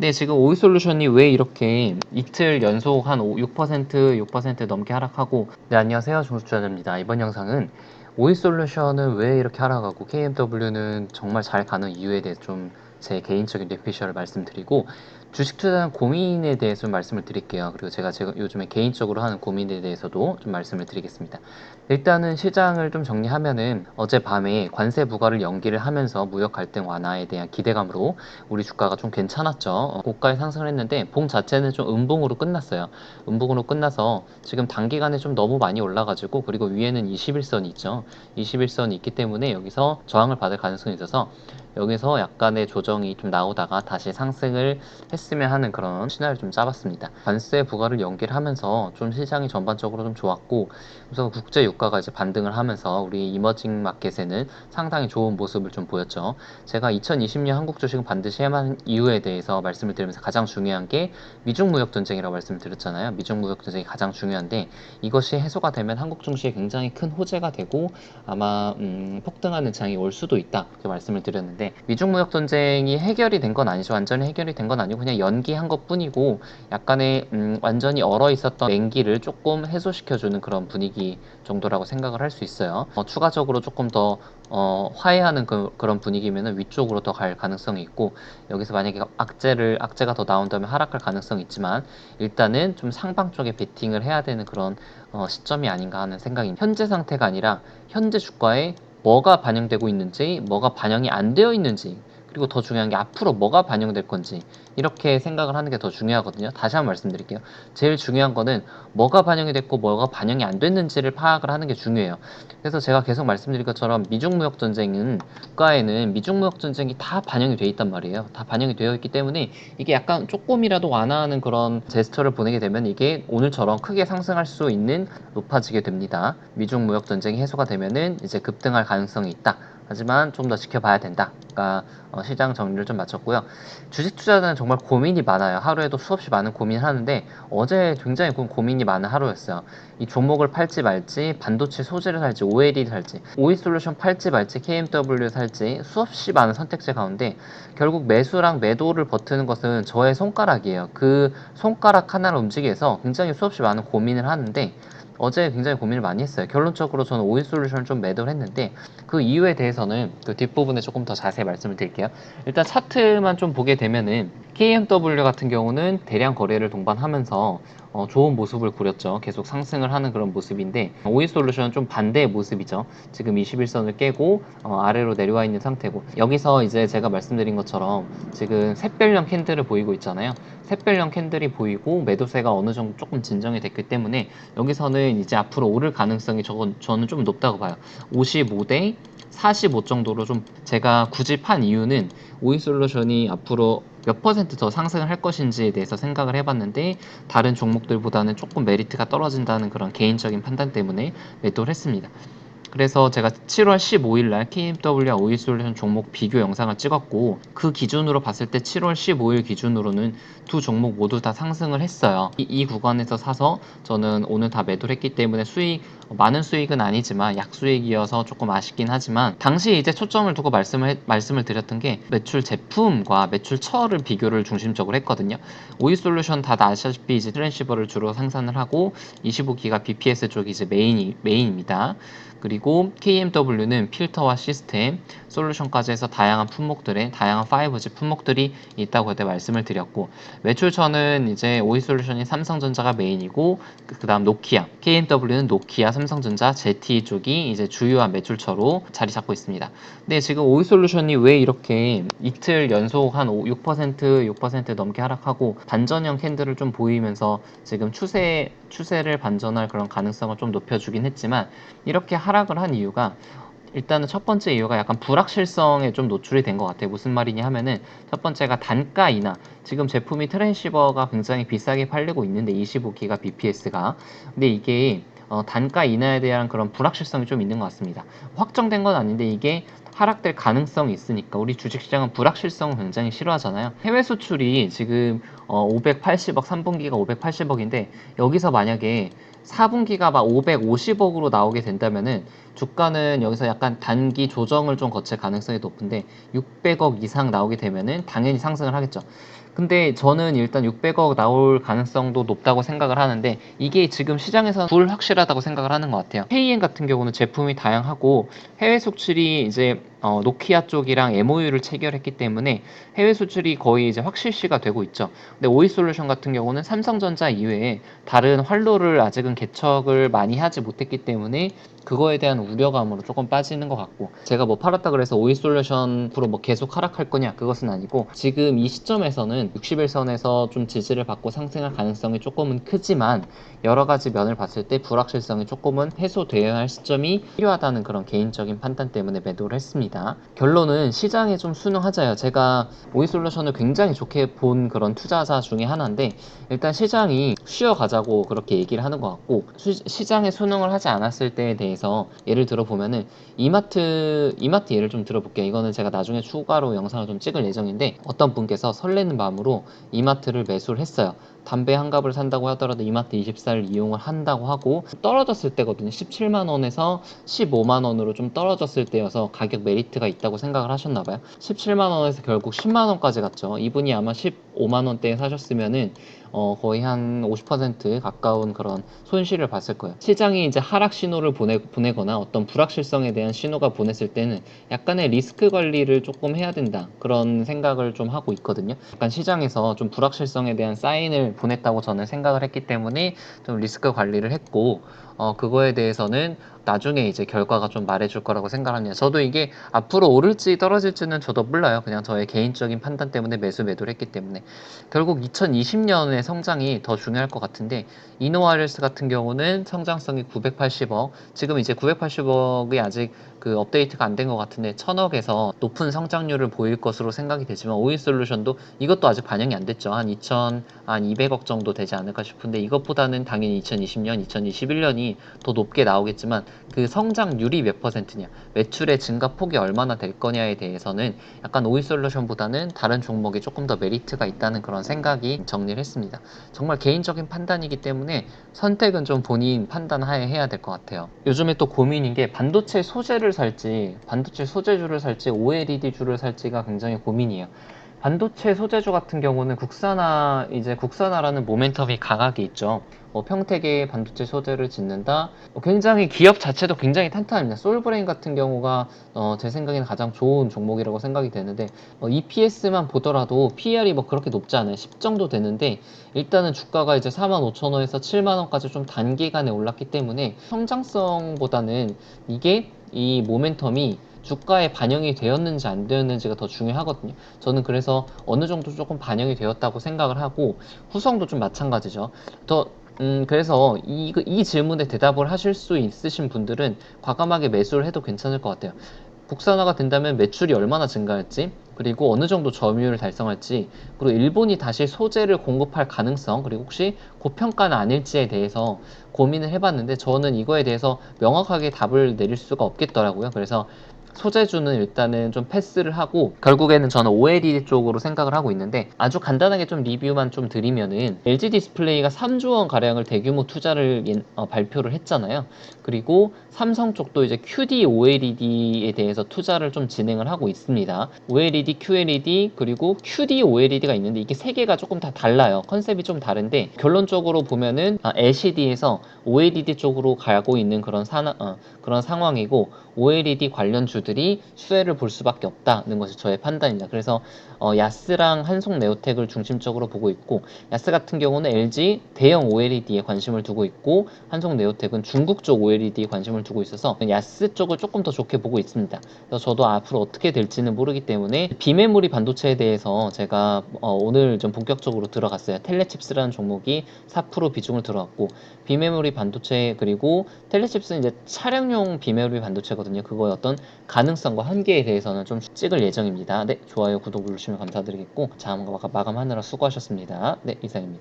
네, 지금 오이솔루션이 왜 이렇게 이틀 연속 한 6% 넘게 하락하고. 네, 안녕하세요. 종수투자자입니다. 이번 영상은 오이솔루션은 왜 이렇게 하락하고 KMW는 정말 잘 가는 이유에 대해서 좀 제 개인적인 뇌피셜을 말씀드리고, 주식 투자는 고민에 대해서 좀 말씀을 드릴게요. 그리고 제가 요즘에 개인적으로 하는 고민에 대해서도 좀 말씀을 드리겠습니다. 일단은 시장을 좀 정리하면은, 어젯밤에 관세 부과를 연기를 하면서 무역 갈등 완화에 대한 기대감으로 우리 주가가 좀 괜찮았죠. 고가에 상승을 했는데 봉 자체는 좀 음봉으로 끝났어요. 음봉으로 끝나서 지금 단기간에 좀 너무 많이 올라가지고, 그리고 위에는 21선이 있죠. 21선이 있기 때문에 여기서 저항을 받을 가능성이 있어서 여기서 약간의 조정이 좀 나오다가 다시 상승을 했으면 하는 그런 시나리오를 좀 짜봤습니다. 관세 부과를 연기를 하면서 좀 시장이 전반적으로 좀 좋았고, 그래서 국제 유가가 이제 반등을 하면서 우리 이머징 마켓에는 상당히 좋은 모습을 좀 보였죠. 제가 2020년 한국 주식은 반드시 해야 하는 이유에 대해서 말씀을 드리면서 가장 중요한 게 미중 무역 전쟁이라고 말씀을 드렸잖아요. 미중 무역 전쟁이 가장 중요한데, 이것이 해소가 되면 한국 증시에 굉장히 큰 호재가 되고 아마 폭등하는 장이 올 수도 있다, 그렇게 말씀을 드렸는데, 미중 무역 전쟁이 해결이 된 건 아니죠. 완전히 해결이 된 건 아니고 그냥 연기한 것 뿐이고, 약간의 완전히 얼어 있었던 냉기를 조금 해소시켜주는 그런 분위기 정도라고 생각을 할 수 있어요. 추가적으로 조금 더 화해하는 그런 분위기면은 위쪽으로 더 갈 가능성이 있고, 여기서 만약에 악재가 더 나온다면 하락할 가능성이 있지만, 일단은 좀 상방 쪽에 베팅을 해야 되는 그런 시점이 아닌가 하는 생각입니다. 현재 상태가 아니라 현재 주가에 뭐가 반영되고 있는지, 뭐가 반영이 안 되어 있는지, 그리고 더 중요한 게 앞으로 뭐가 반영될 건지, 이렇게 생각을 하는 게 더 중요하거든요. 다시 한번 말씀드릴게요. 제일 중요한 거는 뭐가 반영이 됐고 뭐가 반영이 안 됐는지를 파악을 하는 게 중요해요. 그래서 제가 계속 말씀드린 것처럼 국가에는 미중 무역 전쟁이 다 반영이 돼 있단 말이에요. 다 반영이 되어 있기 때문에 이게 약간 조금이라도 완화하는 그런 제스처를 보내게 되면 이게 오늘처럼 크게 상승할 수 있는, 높아지게 됩니다. 미중 무역 전쟁이 해소가 되면은 이제 급등할 가능성이 있다. 하지만 좀 더 지켜봐야 된다. 그러니까 시장 정리를 좀 마쳤고요. 주식 투자자는 정말 고민이 많아요. 하루에도 수없이 많은 고민을 하는데, 어제 굉장히 고민이 많은 하루였어요. 이 종목을 팔지 말지, 반도체 소재를 살지, OLED 살지, OE솔루션 팔지 말지, KMW 살지, 수없이 많은 선택지 가운데 결국 매수랑 매도를 버티는 것은 저의 손가락이에요. 그 손가락 하나를 움직이기 위해서 굉장히 수없이 많은 고민을 하는데, 어제 굉장히 고민을 많이 했어요. 결론적으로 저는 OE솔루션을 좀 매도를 했는데, 그 이유에 대해서는 그 뒷부분에 조금 더 자세히 말씀을 드릴게요. 일단 차트만 좀 보게 되면은 KMW 같은 경우는 대량 거래를 동반하면서 좋은 모습을 보였죠. 계속 상승을 하는 그런 모습인데, OE솔루션은 좀 반대의 모습이죠. 지금 21선을 깨고 아래로 내려와 있는 상태고, 여기서 이제 제가 말씀드린 것처럼 지금 샛별형 캔들을 보이고 있잖아요. 샛별형 캔들이 보이고 매도세가 어느 정도 조금 진정이 됐기 때문에 여기서는 이제 앞으로 오를 가능성이 저는 좀 높다고 봐요. 55대 45 정도로 좀, 제가 굳이 판 이유는 오이솔루션이 앞으로 몇 퍼센트 더 상승을 할 것인지에 대해서 생각을 해봤는데, 다른 종목들보다는 조금 메리트가 떨어진다는 그런 개인적인 판단 때문에 매도를 했습니다. 그래서 제가 7월 15일 날 KMW와 오일솔루션 종목 비교 영상을 찍었고, 그 기준으로 봤을 때 7월 15일 기준으로는 두 종목 모두 다 상승을 했어요. 이 구간에서 사서 저는 오늘 다 매도를 했기 때문에 많은 수익은 아니지만 약수익이어서 조금 아쉽긴 하지만, 당시 이제 초점을 두고 말씀을 드렸던 게 매출 제품과 매출 처를 비교를 중심적으로 했거든요. 오일솔루션 다 아시다시피 이제 트랜시버를 주로 생산을 하고 25기가 BPS 쪽이 이제 메인입니다. 그리고 KMW는 필터와 시스템, 솔루션까지 해서 다양한 5G 품목들이 있다고 그때 말씀을 드렸고, 매출처는 이제 오이솔루션이 삼성전자가 메인이고, 그 다음 노키아, KMW는 노키아, 삼성전자, ZTE 쪽이 이제 주요한 매출처로 자리 잡고 있습니다. 근데 지금 오이솔루션이 왜 이렇게 이틀 연속 한 6% 넘게 하락하고 반전형 캔들을 좀 보이면서 지금 추세를 반전할 그런 가능성을 좀 높여주긴 했지만, 이렇게 하락을 한 이유가, 일단은 첫 번째 이유가 약간 불확실성에 좀 노출이 된 것 같아요. 무슨 말이냐 하면은, 첫 번째가 단가 인하. 지금 제품이 트랜시버가 굉장히 비싸게 팔리고 있는데 25기가 BPS가, 근데 이게 단가 인하에 대한 그런 불확실성이 좀 있는 것 같습니다. 확정된 건 아닌데 이게 하락될 가능성이 있으니까, 우리 주식시장은 불확실성을 굉장히 싫어하잖아요. 해외 수출이 지금 580억, 3분기가 580억인데 여기서 만약에 4분기가 막 550억으로 나오게 된다면은 주가는 여기서 약간 단기 조정을 좀 거칠 가능성이 높은데, 600억 이상 나오게 되면은 당연히 상승을 하겠죠. 근데 저는 일단 600억 나올 가능성도 높다고 생각을 하는데 이게 지금 시장에서 불확실하다고 생각을 하는 것 같아요. KN 같은 경우는 제품이 다양하고 해외 수출이 이제 노키아 쪽이랑 MOU를 체결했기 때문에 해외 수출이 거의 이제 확실시가 되고 있죠. 근데 오이솔루션 같은 경우는 삼성전자 이외에 다른 활로를 아직은 개척을 많이 하지 못했기 때문에 그거에 대한 우려감으로 조금 빠지는 것 같고, 제가 뭐 팔았다 그래서 오이솔루션 프로 뭐 계속 하락할 거냐, 그것은 아니고 지금 이 시점에서는 60일선에서 좀 지지를 받고 상승할 가능성이 조금은 크지만 여러 가지 면을 봤을 때 불확실성이 조금은 해소되어야 할 시점이 필요하다는 그런 개인적인 판단 때문에 매도를 했습니다. 결론은 시장에 좀 순응하자요. 제가 오이솔루션을 굉장히 좋게 본 그런 투자자 중에 하나인데 일단 시장이 쉬어가자고 그렇게 얘기를 하는 것 같고, 시장에 순응을 하지 않았을 때에 대해서 예를 들어 보면은 이마트 예를 좀 들어볼게요. 이거는 제가 나중에 추가로 영상을 좀 찍을 예정인데, 어떤 분께서 설레는 마음으로 이마트를 매수를 했어요. 담배 한 갑을 산다고 하더라도 이마트 24를 이용을 한다고 하고, 떨어졌을 때거든요. 17만원에서 15만원으로 좀 떨어졌을 때여서 가격 메리트가 있다고 생각을 하셨나봐요. 17만원에서 결국 10만원까지 갔죠. 이분이 아마 15만원대에 사셨으면은 거의 한 50% 가까운 그런 손실을 봤을 거예요. 시장이 이제 하락 신호를 보내거나 어떤 불확실성에 대한 신호가 보냈을 때는 약간의 리스크 관리를 조금 해야 된다, 그런 생각을 좀 하고 있거든요. 약간 시장에서 좀 불확실성에 대한 사인을 보냈다고 저는 생각을 했기 때문에 좀 리스크 관리를 했고, 그거에 대해서는 나중에 이제 결과가 좀 말해줄 거라고 생각합니다. 저도 이게 앞으로 오를지 떨어질지는 저도 몰라요. 그냥 저의 개인적인 판단 때문에 매도를 했기 때문에. 결국 2020년의 성장이 더 중요할 것 같은데, 이노와일스 같은 경우는 성장성이 980억, 지금 이제 980억이 아직 그 업데이트가 안 된 것 같은데 1000억에서 높은 성장률을 보일 것으로 생각이 되지만, 오이솔루션도 이것도 아직 반영이 안 됐죠. 한 200억 정도 되지 않을까 싶은데, 이것보다는 당연히 2020년, 2021년이 더 높게 나오겠지만 그 성장률이 몇 퍼센트냐, 매출의 증가 폭이 얼마나 될 거냐에 대해서는 약간 오이솔루션보다는 다른 종목이 조금 더 메리트가 있다는 그런 생각이 정리를 했습니다. 정말 개인적인 판단이기 때문에 선택은 좀 본인 판단하에 해야 될 것 같아요. 요즘에 또 고민인 게 반도체 소재를 살지, 반도체 소재주를 살지, OLED주를 살지가 굉장히 고민이에요. 반도체 소재주 같은 경우는 국산화라는 모멘텀이 강하게 있죠. 평택에 반도체 소재를 짓는다. 굉장히 기업 자체도 굉장히 탄탄합니다. 솔브레인 같은 경우가 제 생각에는 가장 좋은 종목이라고 생각이 되는데, EPS만 보더라도 PER이 뭐 그렇게 높지 않아요. 10 정도 되는데 일단은 주가가 이제 45,000원에서 7만원까지 좀 단기간에 올랐기 때문에 성장성보다는 이 모멘텀이 주가에 반영이 되었는지 안 되었는지가 더 중요하거든요. 저는 그래서 어느 정도 조금 반영이 되었다고 생각을 하고, 후성도 좀 마찬가지죠. 그래서 이 질문에 대답을 하실 수 있으신 분들은 과감하게 매수를 해도 괜찮을 것 같아요. 국산화가 된다면 매출이 얼마나 증가할지, 그리고 어느 정도 점유율을 달성할지, 그리고 일본이 다시 소재를 공급할 가능성, 그리고 혹시 고평가는 아닐지에 대해서 고민을 해봤는데 저는 이거에 대해서 명확하게 답을 내릴 수가 없겠더라고요. 그래서 소재주는 일단은 좀 패스를 하고, 결국에는 저는 OLED 쪽으로 생각을 하고 있는데, 아주 간단하게 좀 리뷰만 좀 드리면은 LG 디스플레이가 3조 원 가량을 대규모 투자를 발표를 했잖아요. 그리고 삼성 쪽도 이제 QD OLED에 대해서 투자를 좀 진행을 하고 있습니다. OLED, QLED, 그리고 QD OLED가 있는데 이게 세 개가 조금 다 달라요. 컨셉이 좀 다른데 결론적으로 보면은 LCD에서 OLED 쪽으로 가고 있는 그런 상황이고, OLED 관련주들이 수혜를 볼 수밖에 없다는 것이 저의 판단입니다. 그래서 야스랑 한송네오텍을 중심적으로 보고 있고, 야스 같은 경우는 LG 대형 OLED에 관심을 두고 있고, 한송네오텍은 중국 쪽 OLED에 관심을 두고 있어서 야스 쪽을 조금 더 좋게 보고 있습니다. 그래서 저도 앞으로 어떻게 될지는 모르기 때문에 비메모리 반도체에 대해서 제가 오늘 좀 본격적으로 들어갔어요. 텔레칩스라는 종목이 4% 비중을 들어갔고, 비메모리 반도체, 그리고 텔레칩스는 이제 차량용 비메모리 반도체거든요. 그거의 어떤 가능성과 한계에 대해서는 좀 찍을 예정입니다. 네, 좋아요, 구독 눌러주시면 감사드리겠고, 자, 마감하느라 수고하셨습니다. 네, 이상입니다.